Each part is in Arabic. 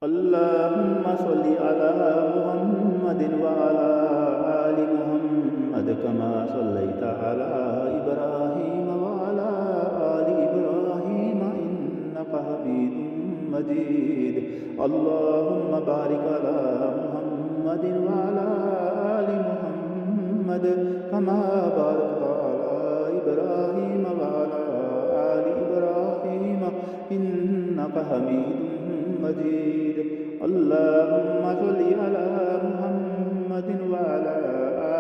اللهم صل على محمد وعلى آل محمد كما صليت على إبراهيم وعلى آل إبراهيم إنك حميد مجيد. اللهم بارك على محمد وعلى آل محمد كما باركت على إبراهيم وعلى آل إبراهيم إنك حميد مجيد. اللهم صل على محمد وعلى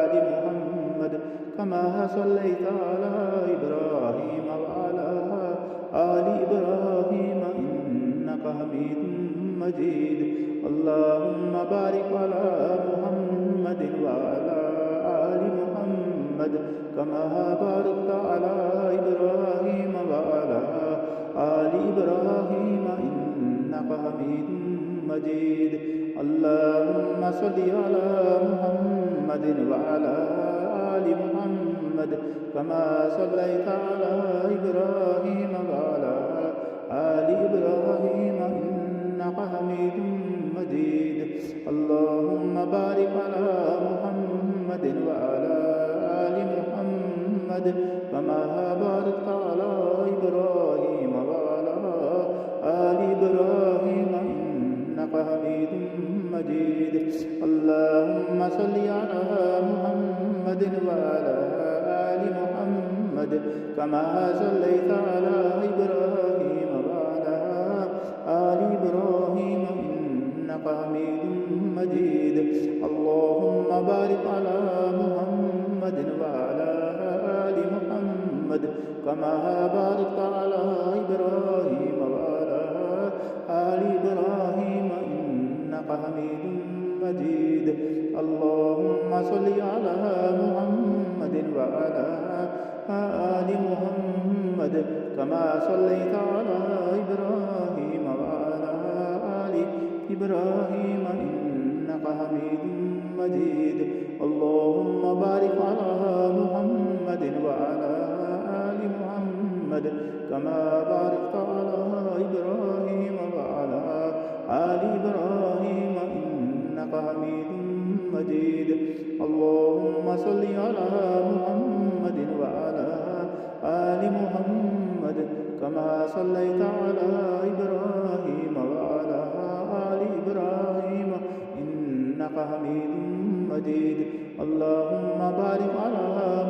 آل محمد كما صليت على إبراهيم وعلى آل إبراهيم إنك حميد مجيد. اللهم بارك على محمد وعلى آل محمد كما باركت على إبراهيم وعلى آل إبراهيم إنك حميد مجيد. اللهم صل على محمد وعلى آل محمد كما صليت على إبراهيم وعلى آل إبراهيم إنك حميد مجيد. اللهم بارك على محمد وعلى آل محمد كما باركت على إبراهيم وعلى آل إبراهيم إنك حميد مجيد. اللهم صل على محمد وعلى آل محمد كما صليت على إبراهيم وعلى آل إبراهيم إنك حميد مجيد. اللهم بارك على محمد وعلى آل محمد كما باركت على إبراهيم وعلى آل إبراهيم إنك حميد مجيد. اللهم صل على محمد وعلى آل محمد كما صليت على إبراهيم وعلى آل إبراهيم إنك حميد مجيد. اللهم بارك على محمد وعلى آل محمد كما باركت على إبراهيم وعلى آل إبراهيم إنك حميد مجيد. اللهم صل على محمد وعلى آل محمد كما صليت على إبراهيم وعلى آل إبراهيم إنك حميد مجيد. اللهم بارك على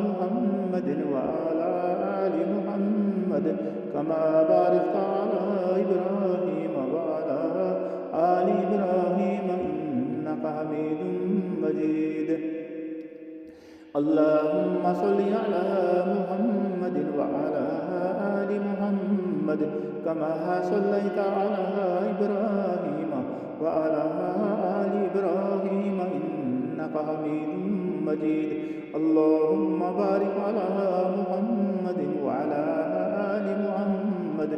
محمد وعلى آل محمد كما باركت على إبراهيم وعلى آل إبراهيم إنك حميد مجيد. اللهم صل على محمد وعلى آل محمد كما صليت على إبراهيم وعلى آل إبراهيم إنك حميد مجيد. اللهم بارك على محمد وعلى آل محمد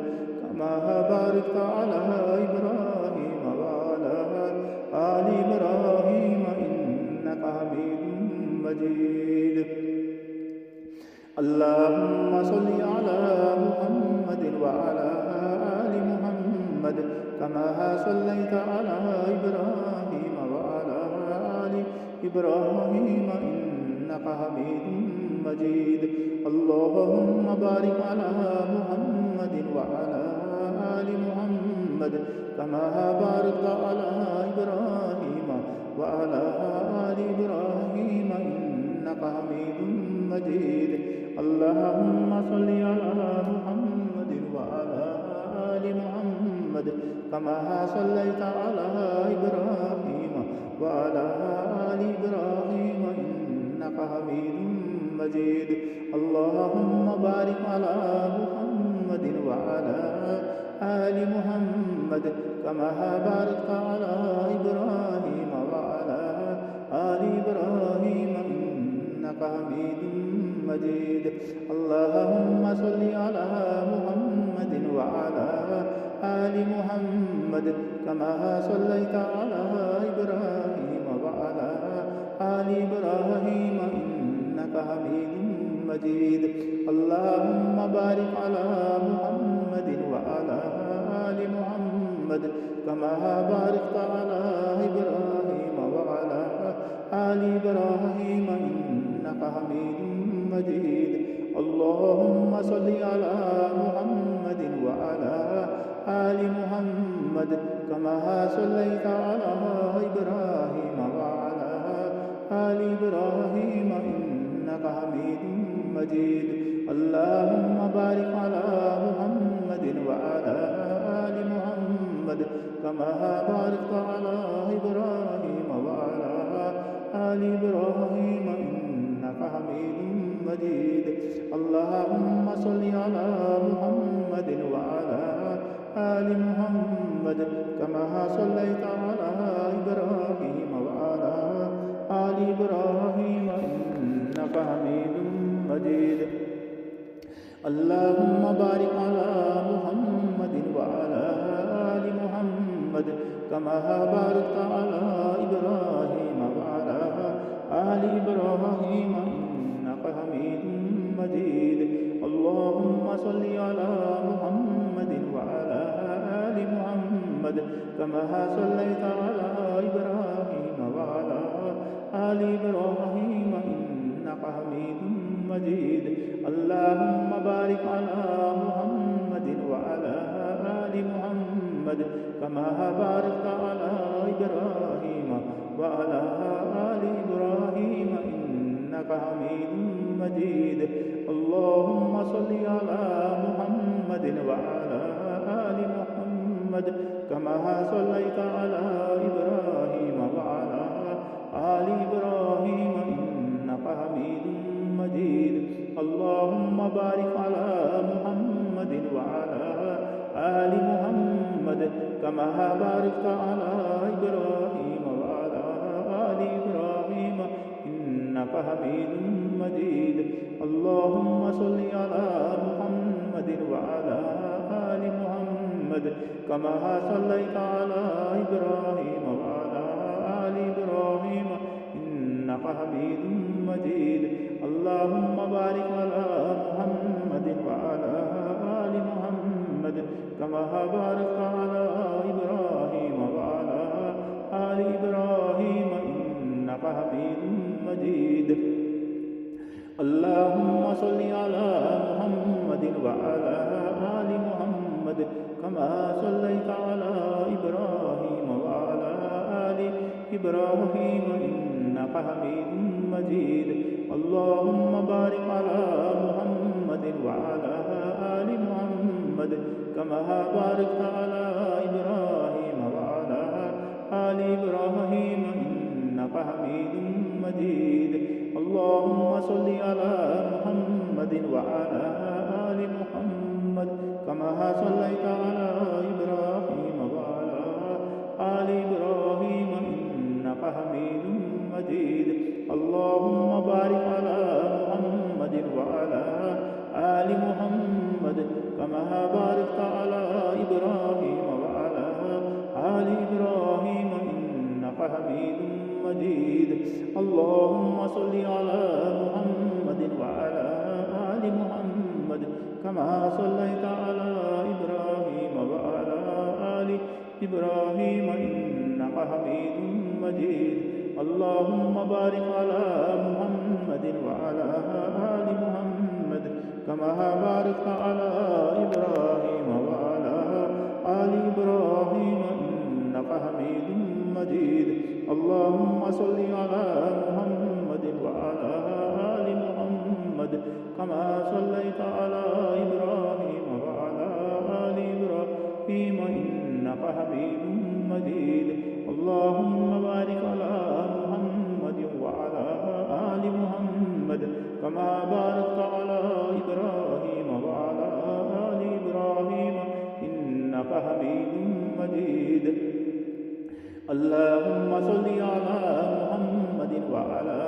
كما باركت على إبراهيم وعلى آل إبراهيم إنك حميد مجيد. اللهم صل على محمد وعلى آل محمد كما صليت على إبراهيم وعلى آل إبراهيم إنك حميد مجيد. اللهم بارك على محمد وعلى آل محمد كما باركت على إبراهيم وعلى آل إبراهيم إنك حميد مجيد. اللهم صل على محمد وعلى آل محمد كما صليت على إبراهيم وعلى آل إبراهيم إنك حميد مجيد. اللهم بارك على محمد وعلى آل محمد كما باركت على إبراهيم وعلى آل إبراهيم إنك حميد مجيد. اللهم صل على محمد وعلى آل محمد كما صليت على إبراهيم وعلى آل إبراهيم إنك حميد مجيد. اللهم بارك على محمد وعلى آل محمد محمد كما باركت على إبراهيم وعلى آل إبراهيم إنك حميد مجيد. اللهم صل على محمد وعلى آل محمد كما صليت على إبراهيم وعلى آل إبراهيم إنك حميد مجيد. اللهم بارك على محمد وعلى آل محمد كما باركت على إبراهيم وعلى آل إبراهيم إنك حميد مجيد. اللهم صل على محمد وعلى آل محمد كما صليت على إبراهيم وعلى آل إبراهيم إنك حميد مجيد. اللهم بارك على محمد وعلى آل محمد كما باركت على إبراهيم وعلى آل إبراهيم إنك حميد مجيد. اللهم صل على محمد وعلى آل محمد كما صليت على إبراهيم وعلى آل إبراهيم إنك حميد مجيد. اللهم بارك على محمد وعلى آل محمد كما باركت على إبراهيم وعلى آل إبراهيم إنك حميد مجيد. اللهم صل على محمد وعلى آل محمد كما صليت على إبراهيم وعلى آل إبراهيم إنك حميد مجيد. اللهم بارك على محمد وعلى آل محمد كما باركت على إبراهيم وعلى آل إبراهيم إنك حميد مجيد. اللهم صل على محمد وعلى آل محمد كما صليت على إبراهيم وعلى آل إبراهيم إنك حميد مجيد. اللهم بارك على محمد وعلى آل محمد كما باركت على إبراهيم وعلى آل إبراهيم إنك حميد مجيد. اللهم صل على محمد وعلى آل محمد كما صليت على إبراهيم وعلى آل إبراهيم إنك حميد مجيد. اللهم بارك على محمد وعلى آل محمد كما باركت على إبراهيم وعلى آل إبراهيم إنك حميد مجيد. اللهم صل على محمد وعلى آل محمد كما صليت على إبراهيم وعلى آل إبراهيم إنك حميد مجيد. اللهم بارك على محمد وعلى آل محمد كما باركت على إبراهيم وعلى آل إبراهيم إنك حميد مجيد. اللهم صل على محمد وعلى آل محمد كما صليت على إبراهيم وعلى آل إبراهيم إنك حميد مجيد. اللهم بارك على محمد وعلى آل محمد كما باركت على إبراهيم وعلى آل إبراهيم إنك حميد مجيد. اللهم صل على محمد وعلى آل محمد كما صليت على إبراهيم وعلى آل إبراهيم إنك حميد مجيد. اللهم بارك على محمد وعلى آل محمد كما باركت على إبراهيم وعلى آل إبراهيم إنك حميد مجيد. اللهم صل على محمد وعلى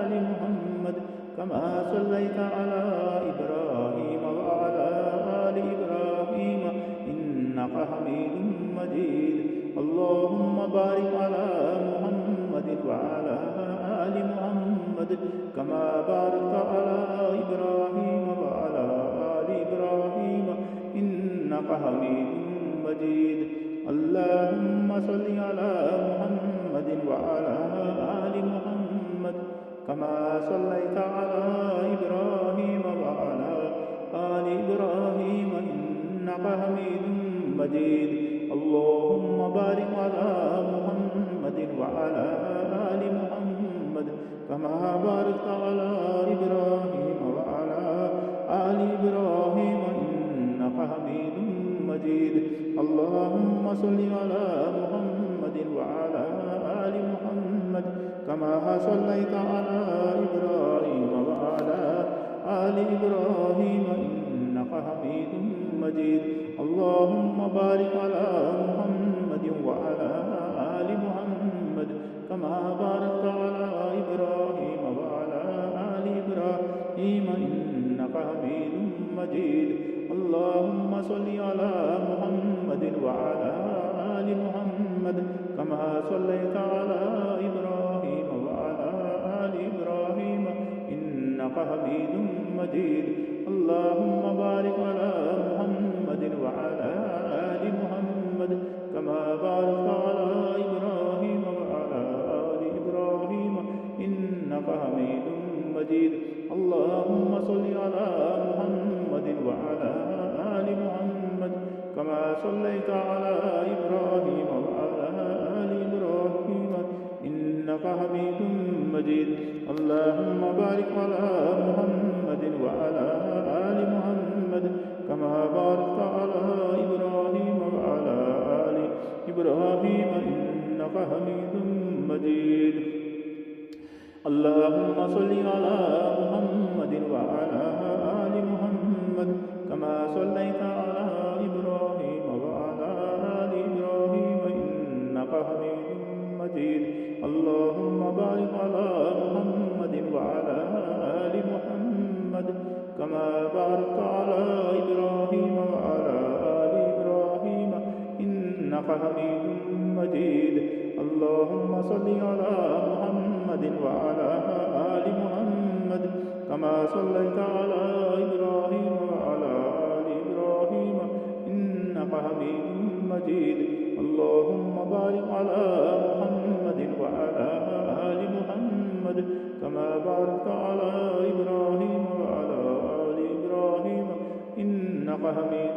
آل محمد كما صليت على إبراهيم وعلى آل إبراهيم إنك حميد مجيد. اللهم بارك على محمد وعلى آل محمد كما باركت على إبراهيم وعلى آل إبراهيم إنك حميد مجيد. اللهم صل على محمد وعلى آل محمد كما صليت على إبراهيم وعلى آل إبراهيم إنك حميد مجيد اللهم بارك على محمد وعلى آل محمد كما باركت على إبراهيم وعلى آل إبراهيم إنك حميد مجيد اللهم صل على محمد وعلى آل محمد كما صليت على إبراهيم وعلى آل إبراهيم إنك حميد مجيد اللهم بارك على محمد وعلى آل محمد كما باركت على إبراهيم وعلى آل إبراهيم إنك حميد مجيد اللهم صل على محمد وعلى آل محمد كما صليت على إبراهيم وعلى آل إبراهيم إنك حميد مجيد اللهم بارك على محمد وعلى آل محمد كما باركت على إبراهيم وعلى آل إبراهيم إنك حميد مجيد اللهم صل على محمد وعلى آل محمد كما صليت على إبراهيم وعلى آل إبراهيم إنك حميد مجيد اللهم بارك على محمد وعلى آل محمد كما باركت على إبراهيم وعلى آل إبراهيم إنك حميد مجيد اللهم صل على محمد وعلى آل محمد كما صليت على إبراهيم وعلى آل إبراهيم إنك حميد مجيد اللهم بارك على محمد وعلى آل محمد كما باركت على إبراهيم وعلى آل إبراهيم إنك حميد مجيد اللهم صل على محمد وعلى آل محمد كما صليت على إبراهيم وعلى آل إبراهيم إنك حميد مجيد اللهم بارك على محمد وعلى آل محمد كما باركت على إبراهيم وعلى آل إبراهيم إنك حميد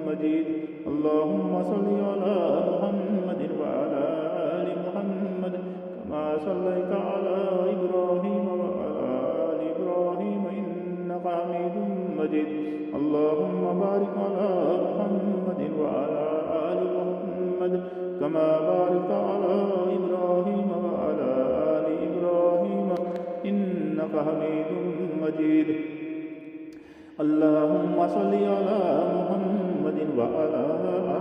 مجيد اللهم صل على محمد وعلى آل محمد كما صليت على إبراهيم وعلى آل إبراهيم إنك حميد مجيد اللهم بارك على محمد وعلى آل محمد كما باركت على إبراهيم وعلى آل إبراهيم إنك حميد مجيد اللهم صل على محمد وعلى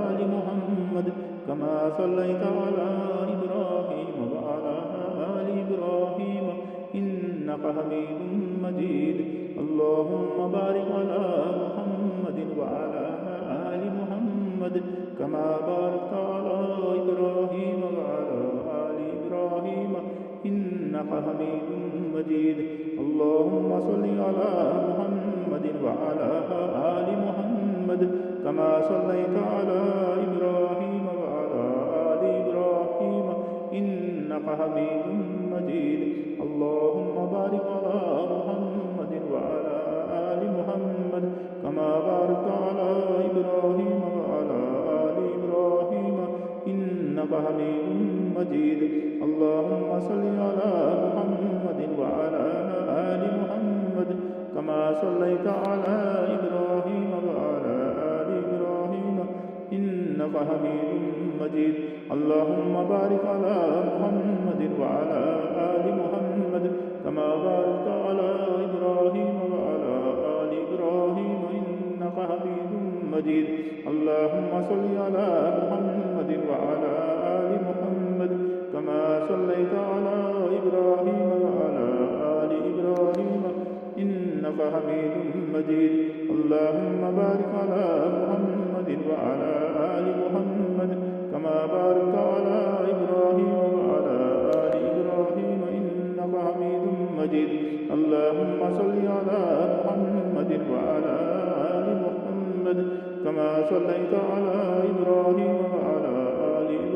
آل محمد كما صليت على إبراهيم وعلى آل إبراهيم إنك حميد مجيد اللهم بارك على محمد وعلى آل محمد كما باركت على إبراهيم وعلى آل إبراهيم إنك حميد مجيد اللهم صل على محمد وعلى آل محمد كما صليت على إبراهيم وعلى آل إبراهيم إنك حميد مجيد اللهم بارك على محمد وعلى آل محمد كما باركت على إبراهيم وعلى آل إبراهيم إنك حميد مجيد اللهم صل على محمد وعلى آل محمد كما صليت على إبراهيم وعلى آل إبراهيم إنك حميد مجيد اللهم بارك على محمد وعلى آل محمد كما باركت على إبراهيم وعلى آل إبراهيم إنك حميد مجيد اللهم صل على محمد وعلى آل محمد كما صليت على إبراهيم وعلى آل إبراهيم إنك حميد مجيد اللهم بارك على محمد وعلى آل محمد كما باركت على إبراهيم وعلى آل إبراهيم إنك حميد مجيد اللهم صل على محمد وعلى آل محمد كما صليت على إبراهيم وعلى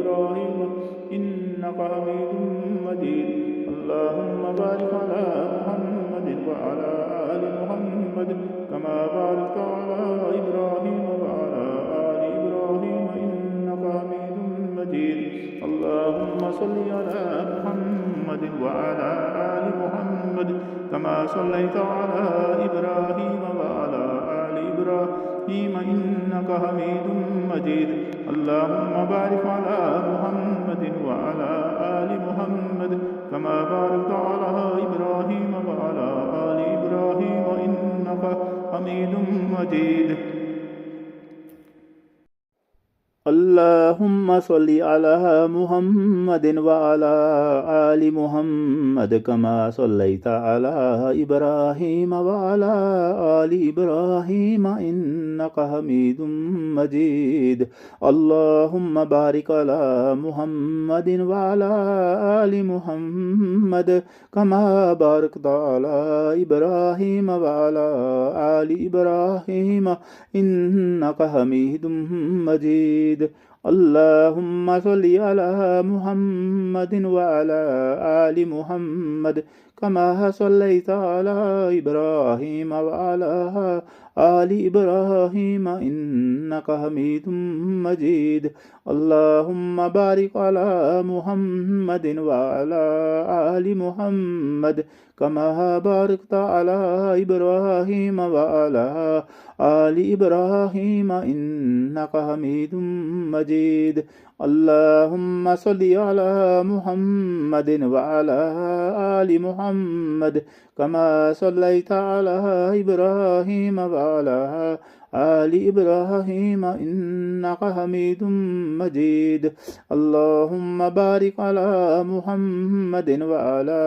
إبراهيم إنك حميد مجيد اللهم بارك على محمد وعلى آل محمد كما باركت على إبراهيم وعلى آل إبراهيم إنك حميد مجيد اللهم صل على محمد وعلى آل محمد كما صليت على إبراهيم وعلى آل إبراهيم إنك حميد مجيد اللهم بارك على محمد وعلى آل محمد كما باركت على إبراهيم وعلى آل إبراهيم إنك حميد مجيد اللهم صل على محمد وعلى آل محمد كما صليت على إبراهيم وعلى آل إبراهيم إنك حميد مجيد اللهم بارك على محمد وعلى آل محمد كما باركت على إبراهيم وعلى آل إبراهيم إنك حميد مجيد اللهم صل على محمد وعلى آل محمد كما صليت على إبراهيم وعلى آل إبراهيم إنك حميد مجيد اللهم بارك على محمد وعلى آل محمد كما باركت على إبراهيم وعلى آل إبراهيم إنك حميد مجيد اللهم صل على محمد وعلى آل محمد كما صليت على إبراهيم وعلى آل إبراهيم إنك حميد مجيد اللهم بارك على محمد وعلى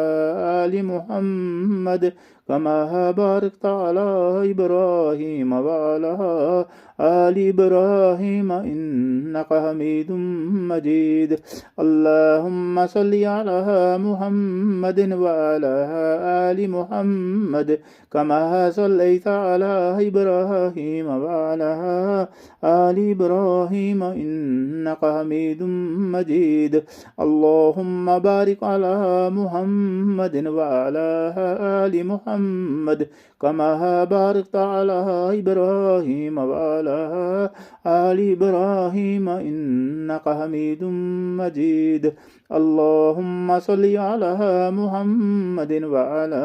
آل محمد كما باركت على إبراهيم وعلى آل إبراهيم إنك حميد مجيد اللهم صل على محمد وعلى آل محمد كما صليت على إبراهيم وعلى آل إبراهيم إنك حميد مجيد اللهم بارك على محمد وعلى آل محمد كما باركت على إبراهيم وعلى آل إبراهيم إنك حميد مجيد اللهم صل على محمد وعلى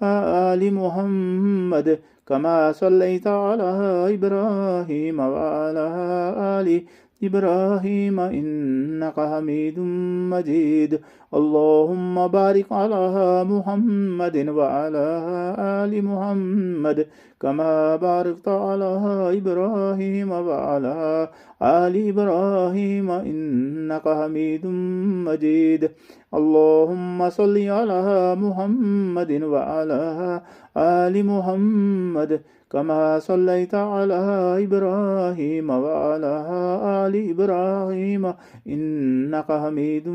آل محمد كما صليت على إبراهيم وعلى آل إبراهيم إنك حميد مجيد اللهم بارك على محمد وعلى آل محمد كما باركت على إبراهيم وعلى آل إبراهيم إنك حميد مجيد اللهم صل على محمد وعلى آل محمد كما صليت على إبراهيم وعلى آل إبراهيم إنك حميد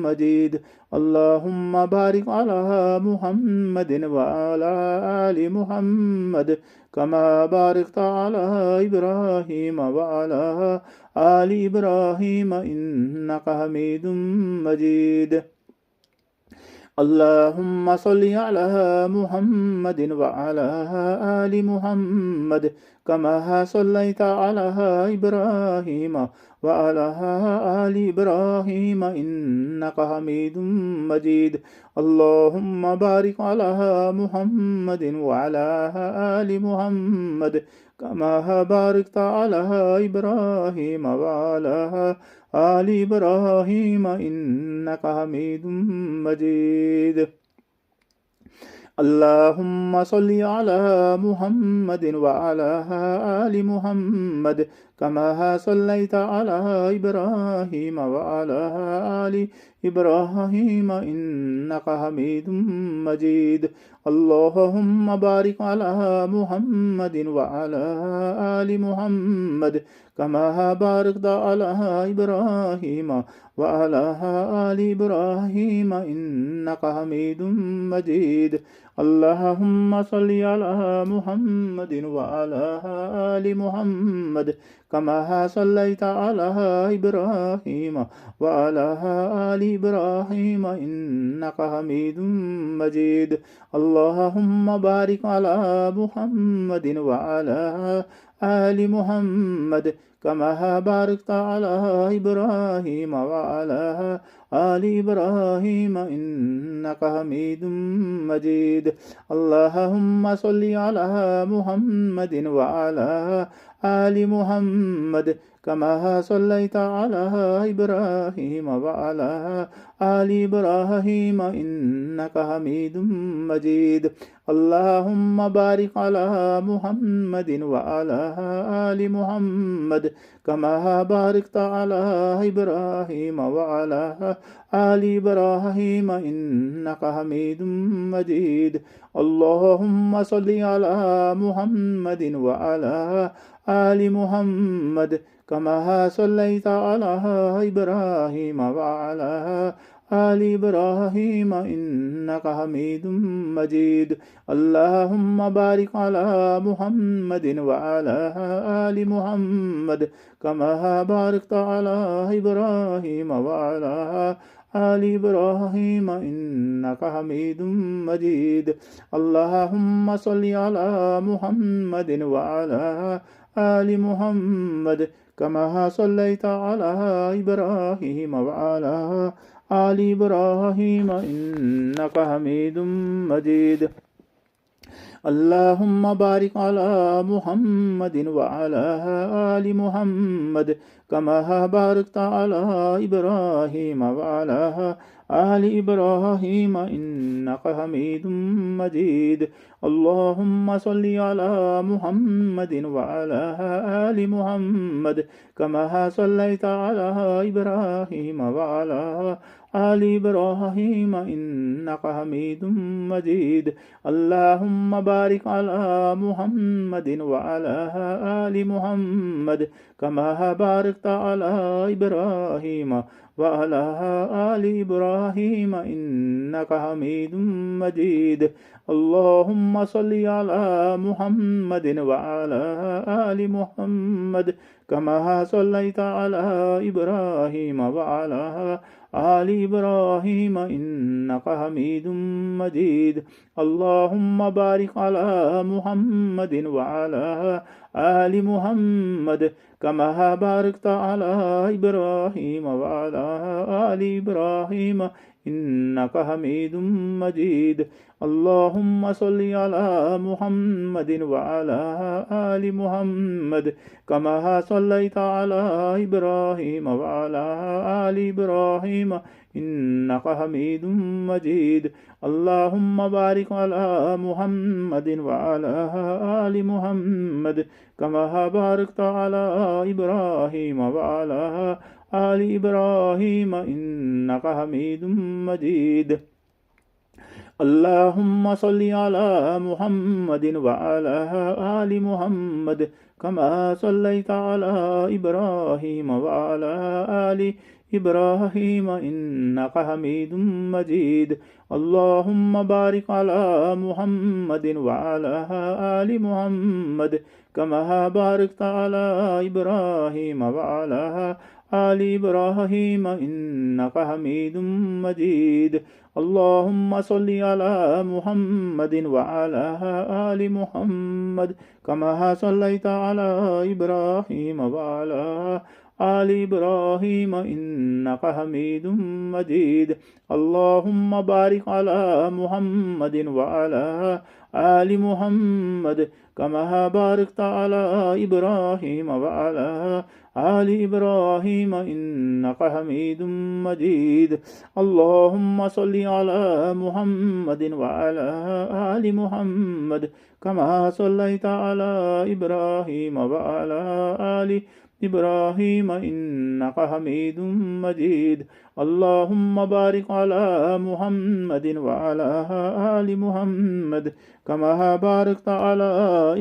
مجيد اللهم بارك على محمد وعلى آل محمد كما باركت على إبراهيم وعلى آل إبراهيم إنك حميد مجيد اللهم صل على محمد وعلى آل محمد كما صليت على إبراهيم وعلى آل إبراهيم إنك حميد مجيد اللهم بارك على محمد وعلى آل محمد كما باركت على إبراهيم وعلى آل إبراهيم إنك حميد مجيد اللهم صل على محمد وعلى آل محمد كما صليت على إبراهيم وعلى آل إبراهيم إنك حميد مجيد اللهم بارك على محمد وعلى آل محمد كما باركت على إبراهيم وعلى آل إبراهيم إنك حميد مجيد اللهم صل على محمد وعلى آل محمد كما صليت على إبراهيم وعلى آل إبراهيم إنك حميد مجيد. اللهم بارك على محمد وعلى آل محمد كما باركت على إبراهيم وعلى آل إبراهيم إنك حميد مجيد. اللهم صل على محمد وعلى آل محمد كما صليت على إبراهيم وعلى آل إبراهيم إنك حميد مجيد. اللهم بارك على محمد وعلى آل محمد كما باركت على إبراهيم وعلى آل إبراهيم إنك حميد مجيد. اللهم صل على محمد وعلى آل محمد كما صليت على إبراهيم وعلى آل إبراهيم إنك حميد مجيد. اللهم بارك على محمد وعلى آل محمد كما باركت على إبراهيم وعلى آل إبراهيم إنك حميد مجيد. اللهم صل على محمد وعلى آل محمد كما صليت على إبراهيم وعلى آل إبراهيم إنك حميد مجيد. اللهم بارك على محمد وعلى آل محمد كما باركت على إبراهيم وعلى آل إبراهيم إنك حميد مجيد. اللهم صل على محمد وعلى آل محمد كما صليت على إبراهيم وعلى آل إبراهيم إنك حميد مجيد. اللهم بارك على محمد وعلى آل محمد كما باركت على إبراهيم وعلى آل إبراهيم إنك حميد مجيد. اللهم صل على محمد وعلى آل محمد كما صليت على إبراهيم وعلى آل إبراهيم إنك حميد مجيد. اللهم بارك على محمد وعلى آل محمد كما باركت على إبراهيم وعلى آل إبراهيم إنك حميد مجيد. اللهم صل على محمد وعلى آل محمد كما صليت على إبراهيم وعلى آل إبراهيم إنك حميد مجيد. اللهم بارك على محمد وعلى آل محمد كما باركت على إبراهيم وعلى آل إبراهيم إنك حميد مجيد. اللهم صل على محمد وعلى آل محمد كما صليت على إبراهيم وعلى آل إبراهيم إنك حميد مجيد. اللهم بارك على محمد وعلى آل محمد كما باركت على إبراهيم وعلى آل إبراهيم إنك حميد مجيد. اللهم صل على محمد وعلى آل محمد كما صليت على إبراهيم وعلى آل إبراهيم إنك حميد مجيد. اللهم بارك على محمد وعلى آل محمد كما باركت على إبراهيم وعلى آل إبراهيم إنك حميد مجيد. اللهم صل على محمد وعلى آل محمد كما صليت على إبراهيم وعلى آل إبراهيم إنك حميد مجيد اللهم بارك على محمد وعلى آل محمد كما باركت على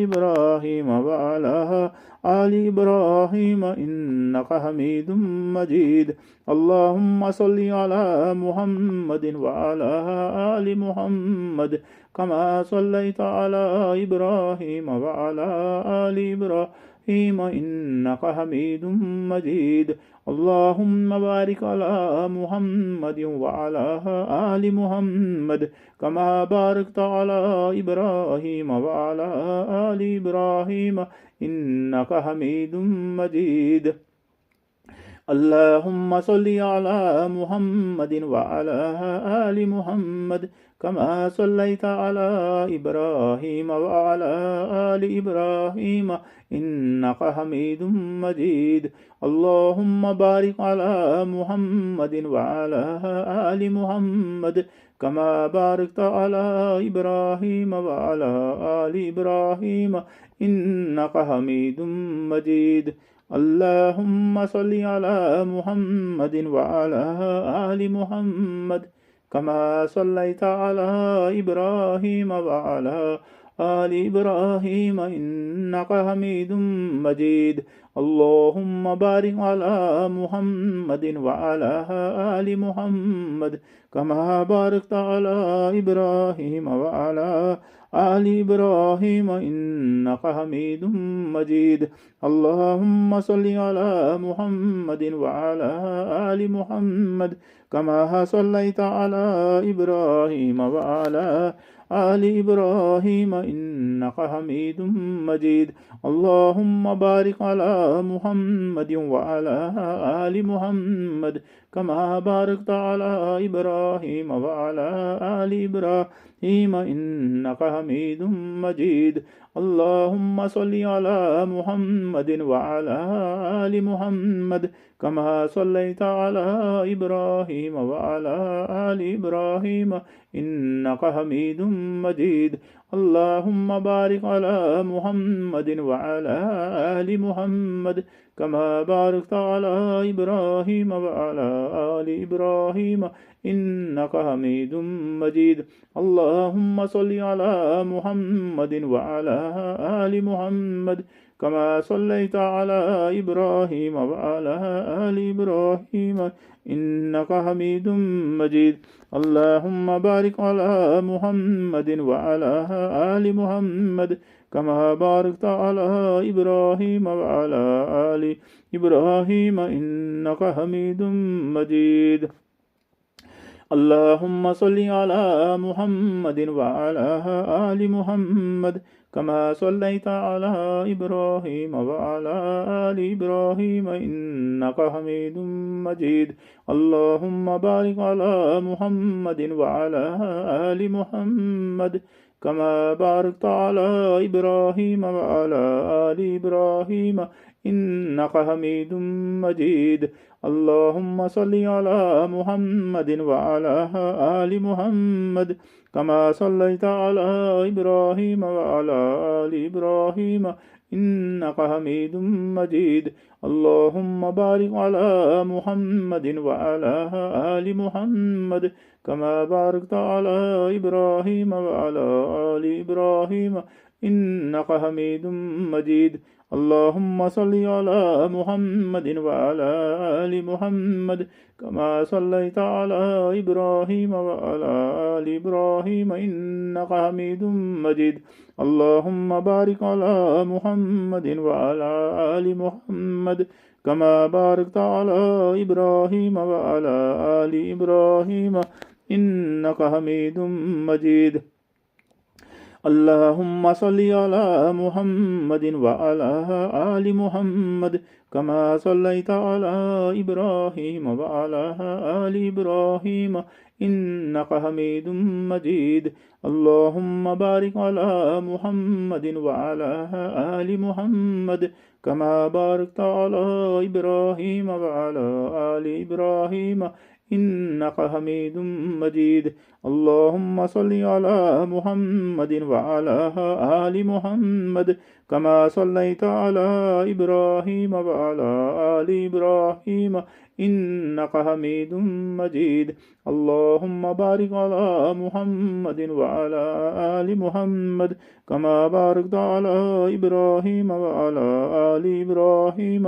إبراهيم وعلى آل إبراهيم إنك حميد مجيد اللهم صل على محمد وعلى آل محمد كما صليت على إبراهيم وعلى آل إبراهيم إنك حميد مجيد اللهم بارك على محمد وعلى آل محمد كما باركت على إبراهيم وعلى آل إبراهيم إنك حميد مجيد اللهم صل على محمد وعلى آل محمد كما صليت على إبراهيم وعلى آل إبراهيم إنك حميد مجيد اللهم بارك على محمد وعلى آل محمد كما باركت على إبراهيم وعلى آل إبراهيم إنك حميد مجيد اللهم صل على محمد وعلى آل محمد كما صليت على إبراهيم وعلى آل إبراهيم إنك حميد مجيد اللهم بارك على محمد وعلى آل محمد كما باركت على إبراهيم وعلى آل إبراهيم إنك حميد مجيد اللهم صل على محمد وعلى آل محمد كما صليت على إبراهيم وعلى آل إبراهيم إنك حميد مجيد اللهم بارك على محمد وعلى آل محمد كما باركت على إبراهيم وعلى آل إبراهيم إنك حميد مجيد اللهم صل على محمد وعلى آل محمد كما صليت على إبراهيم وعلى آل إبراهيم إنك حميد مجيد اللهم بارك على محمد وعلى آل محمد كما باركت على إبراهيم وعلى آل إبراهيم إنك حميد مجيد اللهم صل على محمد وعلى آل محمد كما صليت على إبراهيم وعلى آل إبراهيم إنك حميد مجيد اللهم بارك على محمد وعلى آل محمد كما باركت على إبراهيم وعلى آل إبراهيم إنك حميد مجيد اللهم صل على محمد وعلى آل محمد كما صليت على إبراهيم وعلى آل إبراهيم إنك حميد مجيد اللهم بارك على محمد وعلى آل محمد كما باركت على إبراهيم وعلى آل إبراهيم إنك حميد مجيد اللهم صل على محمد وعلى آل محمد كما صليت على إبراهيم وعلى آل إبراهيم إنك حميد مجيد اللهم بارك على محمد وعلى آل محمد كما باركت على إبراهيم وعلى آل إبراهيم إنك حميد مجيد اللهم صل على محمد وعلى آل محمد كما صليت على إبراهيم وعلى آل إبراهيم إنك حميد مجيد اللهم بارك على محمد وعلى آل محمد كما باركت على إبراهيم وعلى آل إبراهيم إنك حميد مجيد اللهم صل على محمد وعلى آل محمد كما صليت على إبراهيم وعلى آل إبراهيم إنك حميد مجيد اللهم بارك على محمد وعلى آل محمد كما باركت على إبراهيم وعلى آل إبراهيم إنك حميد مجيد اللهم صل على محمد وعلى آل محمد كما صليت على إبراهيم وعلى آل إبراهيم إنك حميد مجيد. اللهم بارك على محمد وعلى آل محمد كما باركت على إبراهيم وعلى آل إبراهيم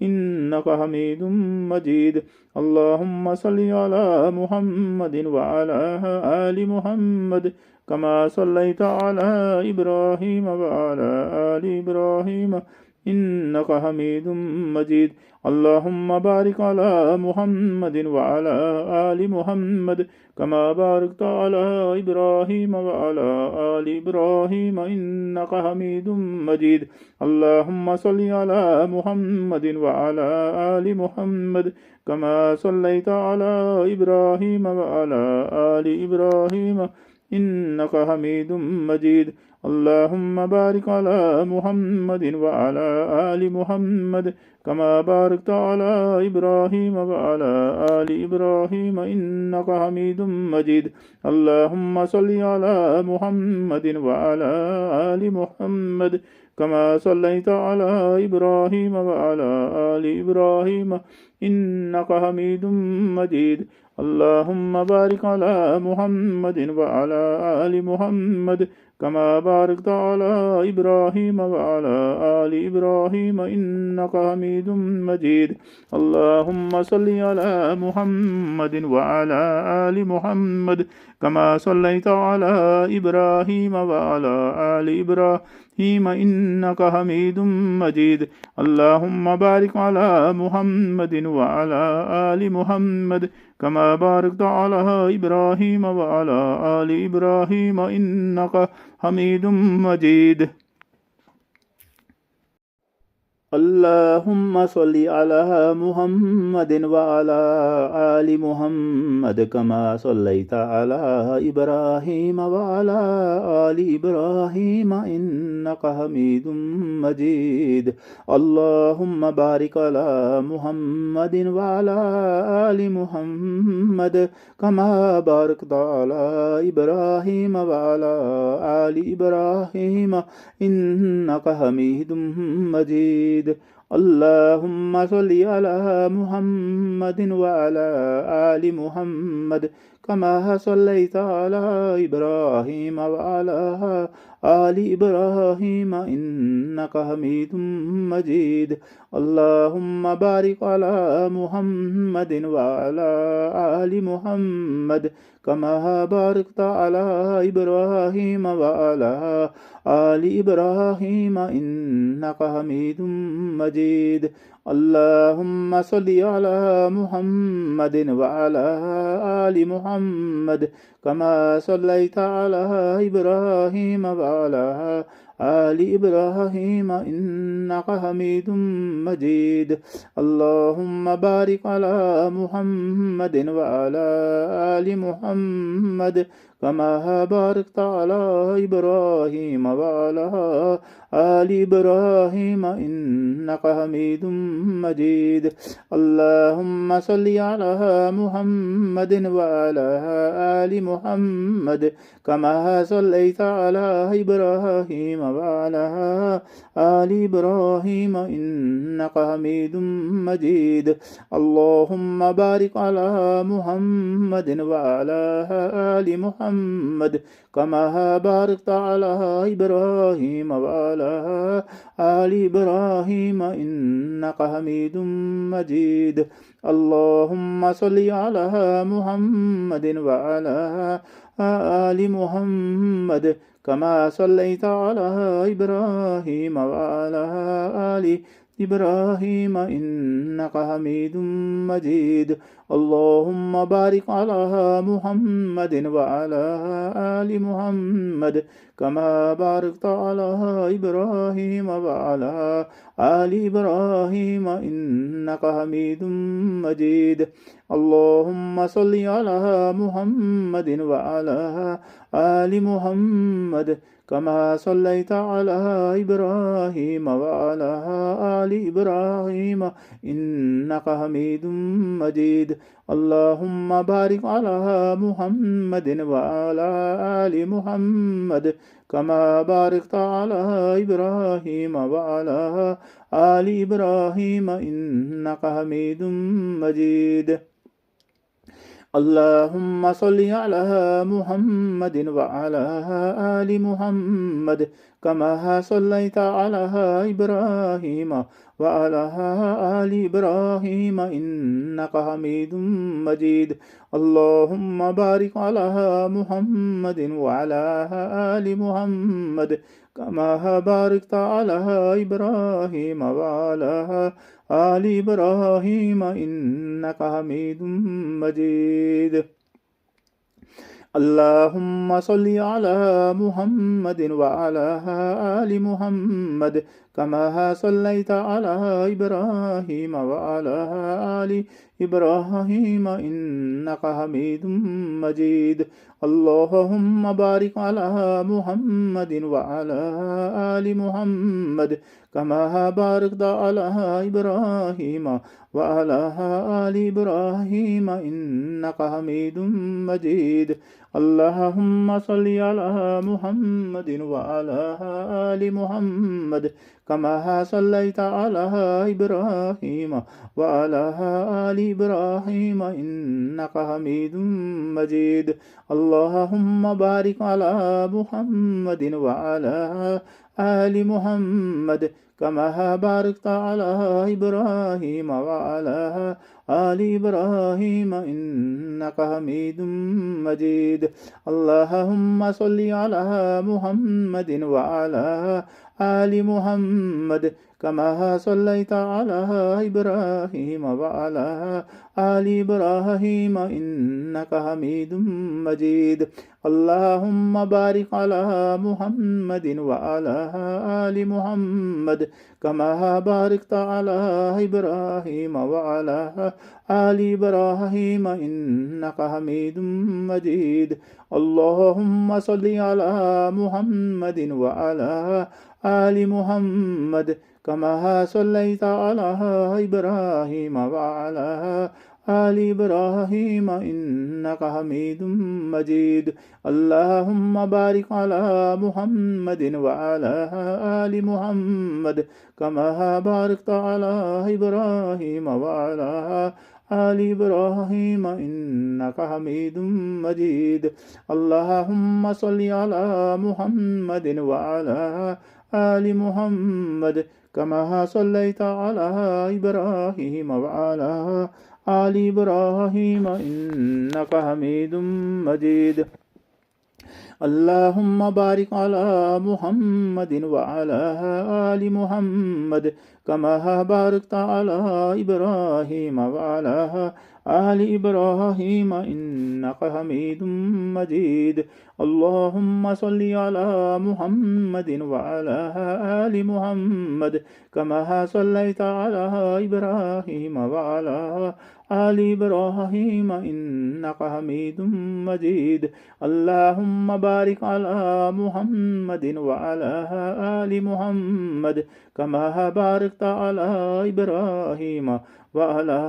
إنك حميد مجيد. اللهم صل على محمد وعلى آل محمد كما صليت على إبراهيم وعلى آل إبراهيم إنك حميد مجيد. اللهم بارك على محمد وعلى آل محمد كما باركت على إبراهيم وعلى آل إبراهيم إنك حميد مجيد. اللهم صل على محمد وعلى آل محمد كما صليت على إبراهيم وعلى آل إبراهيم إنك حميد مجيد. اللهم بارك على محمد وعلى آل محمد كما باركت على إبراهيم وعلى آل إبراهيم إنك حميد مجيد. اللهم صل على محمد وعلى آل محمد كما صليت على إبراهيم وعلى آل إبراهيم إنك حميد مجيد. اللهم بارك على محمد وعلى آل محمد كما باركت على إبراهيم وعلى آل إبراهيم إنك حميد مجيد. اللهم صل على محمد وعلى آل محمد كما صليت على إبراهيم وعلى آل إبراهيم إنك حميد مجيد. اللهم بارك على محمد وعلى آل محمد كما باركت على إبراهيم وعلى آل إبراهيم إنك حميد مجيد. اللهم صل على محمد وعلى آل محمد كما صليت على إبراهيم وعلى آل إبراهيم إنك حميد مجيد. اللهم بارك على محمد وعلى آل محمد كما باركت على إبراهيم وعلى آل إبراهيم إنك حميد مجيد. اللهم صل على محمد وعلى آل محمد كما صليت على إبراهيم وعلى آل إبراهيم إنك حميد مجيد. اللهم بارك على محمد وعلى آل محمد كما باركت على إبراهيم وعلى آل إبراهيم إنك حميد مجيد. اللهم صل على محمد وعلى آل محمد كما صليت على إبراهيم وعلى آل إبراهيم إنك حميد مجيد. اللهم بارك على محمد وعلى آل محمد كما باركت على إبراهيم وعلى آل إبراهيم إنك حميد مجيد. اللهم صل على محمد وعلى آل محمد كما صليت على إبراهيم وعلى آل إبراهيم إنك حميد مجيد. اللهم بارك على محمد وعلى آل محمد كما باركت على إبراهيم وعلى آل إبراهيم إنك حميد مجيد. اللهم صل على محمد وعلى آل محمد كما صليت على إبراهيم وعلى آل إبراهيم إنك حميد مجيد. اللهم بارك على محمد وعلى آل محمد كما باركت على إبراهيم وعلى آل إبراهيم إنك حميد مجيد. اللهم صل على محمد وعلى آل محمد كما صليت على إبراهيم وعلى آل إبراهيم إنك حميد مجيد. مجيد اللهم بارك على محمد وعلى آل محمد كما باركت على إبراهيم وعلى آل إبراهيم إنك حميد مجيد اللهم صل على محمد وعلى آل محمد كما صليت على إبراهيم وعلى آل إبراهيم إنك حميد مجيد اللهم بارك على محمد وعلى آل محمد كما باركت على إبراهيم وعلى آل إبراهيم إنك حميد مجيد اللهم صل على محمد وعلى آل محمد كما صليت على إبراهيم وعلى آل إبراهيم إنك حميد مجيد اللهم بارك على محمد وعلى آل محمد كما باركت على إبراهيم وعلى آل إبراهيم إنك حميد مجيد اللهم صل على محمد وعلى آل محمد كما صليت على إبراهيم وعلى آل إبراهيم إنك حميد مجيد اللهم بارك على محمد وعلى آل محمد كما باركت على إبراهيم وعلى آل إبراهيم إنك حميد مجيد اللهم صل على محمد وعلى آل محمد كما صليت على إبراهيم وعلى آل إبراهيم إنك حميد مجيد اللهم بارك على محمد وعلى آل محمد كما باركت على إبراهيم وعلى آل إبراهيم إنك حميد مجيد اللهم صل على محمد وعلى آل محمد كما صليت على إبراهيم وعلى آل إبراهيم إنك حميد مجيد اللهم بارك على محمد وعلى آل محمد كما باركت على إبراهيم وعلى آل إبراهيم إنك حميد مجيد اللهم صل على محمد وعلى آل محمد كما صليت على إبراهيم وعلى آل إبراهيم إنك حميد مجيد اللهم بارك على محمد وعلى آل محمد كما باركت على إبراهيم وعلى آل إبراهيم إنك حميد مجيد اللهم صل على محمد وعلى آل محمد كما صليت على إبراهيم وعلى آل إبراهيم إنك حميد مجيد اللهم بارك على محمد وعلى آل محمد كما باركت على إبراهيم وعلى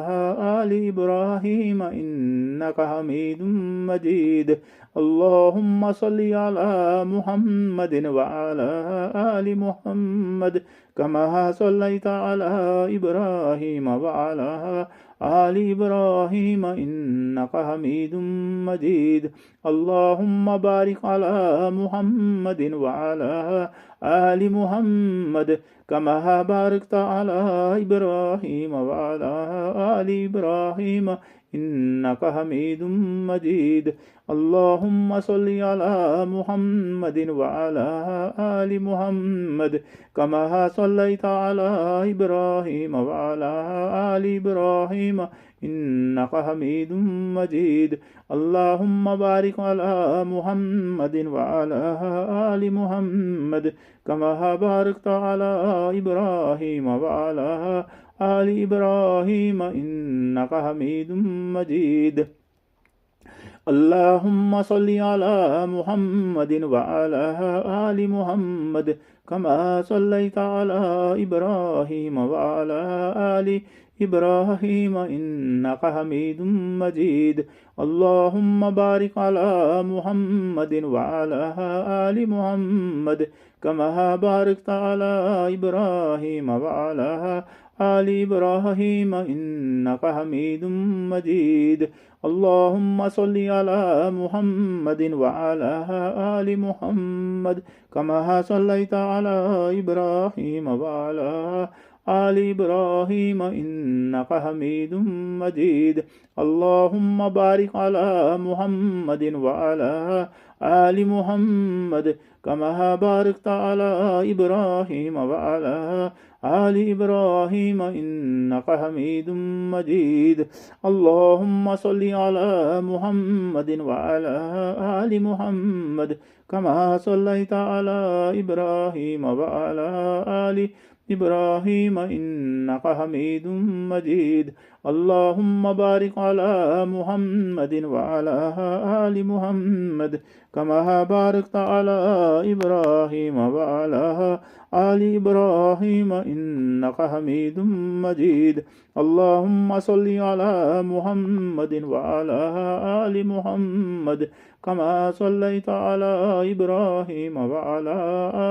آل إبراهيم إنك حميد مجيد اللهم صل على محمد وعلى آل محمد كما صليت على إبراهيم وعلى آل إبراهيم إنك حميد مجيد اللهم بارك على محمد وعلى آل محمد كما باركت على إبراهيم وعلى آل إبراهيم إنك حميد مجيد اللهم صل على محمد وعلى آل محمد كما صليت على إبراهيم وعلى آل إبراهيم إنك حميد مجيد اللهم بارك على محمد وعلى آل محمد كما باركت على إبراهيم وعلى آل إبراهيم إنك حميد مجيد اللهم صل على محمد وعلى آل محمد كما صليت على إبراهيم وعلى آل إبراهيم إنك حميد مجيد. اللهم بارك على محمد وعلى آل محمد كما باركت على إبراهيم وعلى آل إبراهيم إنك حميد مجيد. اللهم صل على محمد وعلى آل محمد كما صليت على إبراهيم وعلى آل إبراهيم إنك حميد مجيد. اللهم بارك على محمد وعلى آل محمد كما باركت على إبراهيم وعلى آل إبراهيم إنك حميد مجيد. اللهم صل على محمد وعلى آل محمد كما صليت على إبراهيم وعلى آل إبراهيم إنك حميد مجيد. اللهم بارك على محمد وعلى آل محمد كما باركت على إبراهيم وعلى آل إبراهيم إنك حميد مجيد. اللهم صل على محمد وعلى آل محمد كما صليت على إبراهيم وعلى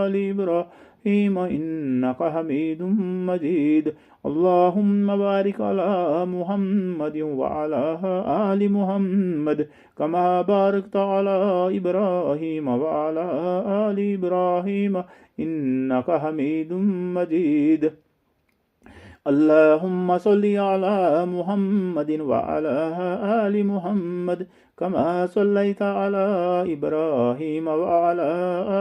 آل إبراهيم إنك حميد مجيد. اللهم بارك على محمد وعلى آل محمد كما باركت على إبراهيم وعلى آل إبراهيم إنك حميد مجيد. اللهم صل على محمد وعلى آل محمد كما صليت على إبراهيم وعلى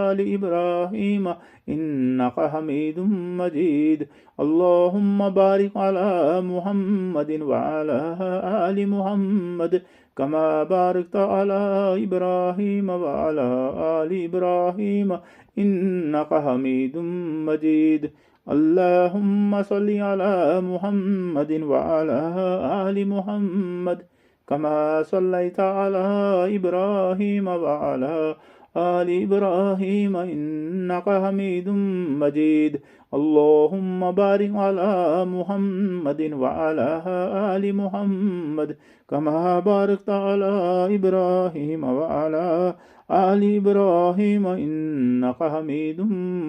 آل إبراهيم إنك حميد مجيد. اللهم بارك على محمد وعلى آل محمد كما باركت على إبراهيم وعلى آل إبراهيم إنك حميد مجيد. اللهم صل على محمد وعلى آل محمد كما صليت على إبراهيم وعلى آل إبراهيم إنك حميد مجيد. اللهم بارك على محمد وعلى آل محمد كما باركت على إبراهيم وعلى آل إبراهيم إنك حميد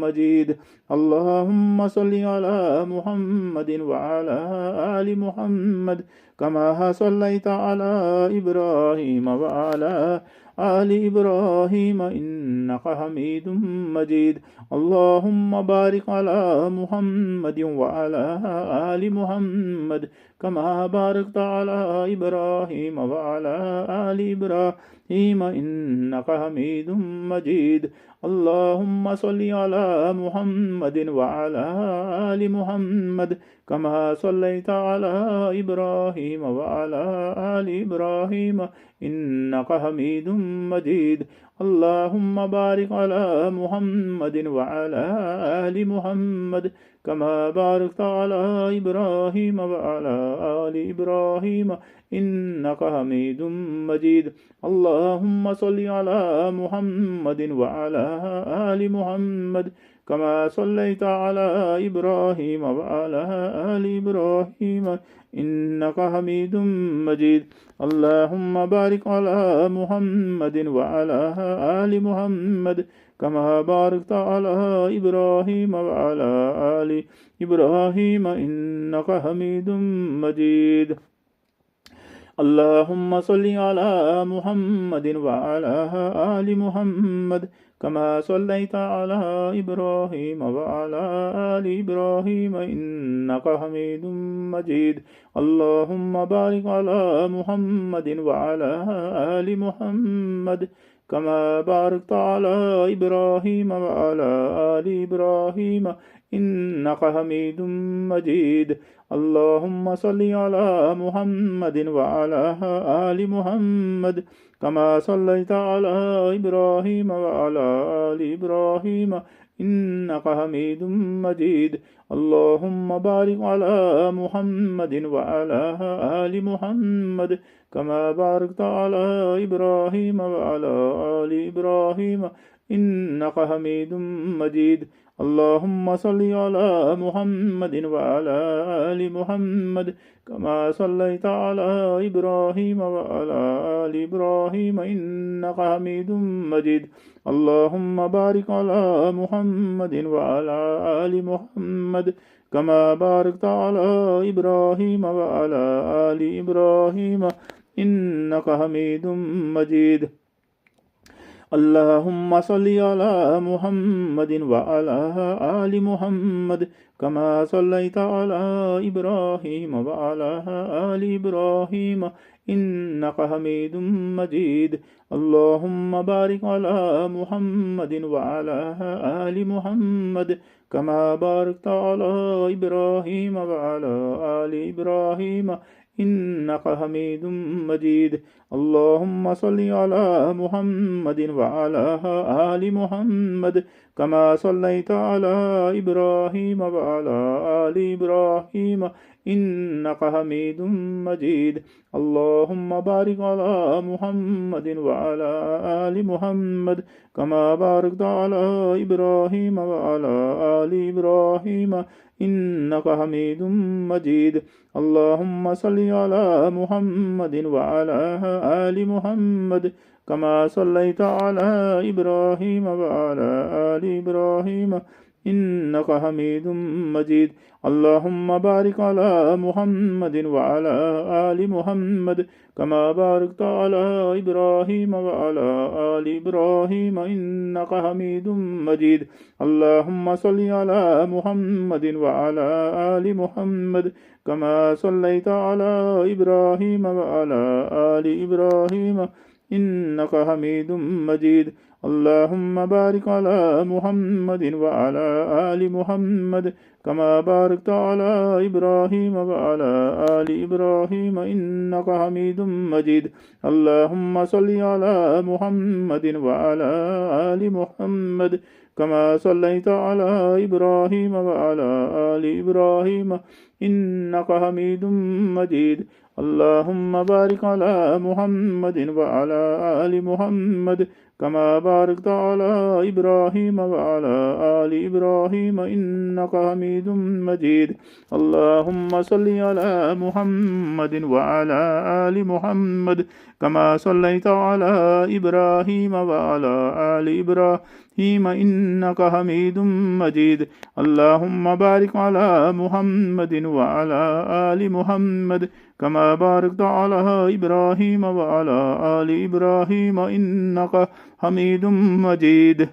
مجيد. اللهم صل على محمد وعلى آل محمد كما صليت على إبراهيم وعلى آل إبراهيم إنك حميد مجيد. اللهم بارك على محمد وعلى آل محمد كما باركت على إبراهيم وعلى آل إبراهيم إنك حميد مجيد. اللهم صل على محمد وعلى آل محمد كما صليت على إبراهيم وعلى آل إبراهيم إنك حميد مجيد. اللهم بارك على محمد وعلى آل محمد كما باركت على إبراهيم وعلى آل إبراهيم إنك حميد مجيد. اللهم صل على محمد وعلى آل محمد كما صليت على إبراهيم وعلى آل إبراهيم إنك حميد مجيد. اللهم بارك على محمد وعلى آل محمد كما باركت على إبراهيم وعلى آل إبراهيم إنك حميد مجيد. اللهم صل على محمد وعلى آل محمد كما صليت على إبراهيم وعلى آل إبراهيم إنك حميد مجيد. اللهم بارك على محمد وعلى آل محمد كما باركت على إبراهيم وعلى آل إبراهيم إنك حميد مجيد. اللهم صل على محمد وعلى آل محمد كما صليت على إبراهيم وعلى آل إبراهيم إنك حميد مجيد. اللهم بارك على محمد وعلى آل محمد كما باركت على إبراهيم وعلى آل إبراهيم إنك حميد مجيد. اللهم صل على محمد وعلى آل محمد كما صليت على إبراهيم وعلى آل إبراهيم إنك حميد مجيد. اللهم بارك على محمد وعلى آل محمد كما باركت على إبراهيم وعلى آل إبراهيم إنك حميد مجيد. اللهم صل على محمد وعلى آل محمد كما صليت على إبراهيم وعلى آل إبراهيم إنك حميد مجيد. اللهم بارك على محمد وعلى آل محمد كما باركت على إبراهيم وعلى آل إبراهيم إنك حميد مجيد. اللهم صل على محمد وعلى آل محمد كما صليت على إبراهيم وعلى آل إبراهيم إنك حميد مجيد. اللهم بارك على محمد وعلى آل محمد كما باركت على إبراهيم وعلى آل إبراهيم إنك حميد مجيد. اللهم صل على محمد وعلى آل محمد كما صليت على إبراهيم وعلى آل إبراهيم إنك حميد مجيد. اللهم بارك على محمد وعلى آل محمد كما باركت على إبراهيم وعلى آل إبراهيم إنك حميد مجيد. اللهم صل على محمد وعلى آل محمد كما صليت على إبراهيم وعلى آل إبراهيم إنك حميد مجيد. اللهم بارك على محمد وعلى آل محمد كما باركت على إبراهيم وعلى آل إبراهيم إنك حميد مجيد. اللهم صل على محمد وعلى آل محمد كما صليت على إبراهيم وعلى آل إبراهيم إنك حميد مجيد. اللهم بارك على محمد وعلى آل محمد كما باركت على إبراهيم وعلى آل إبراهيم إنك حميد مجيد. اللهم صل على محمد وعلى آل محمد كما صليت على إبراهيم وعلى آل إبراهيم إنك حميد مجيد. اللهم بارك على محمد وعلى آل محمد كما باركت على إبراهيم وعلى آل إبراهيم إنك حميد مجيد.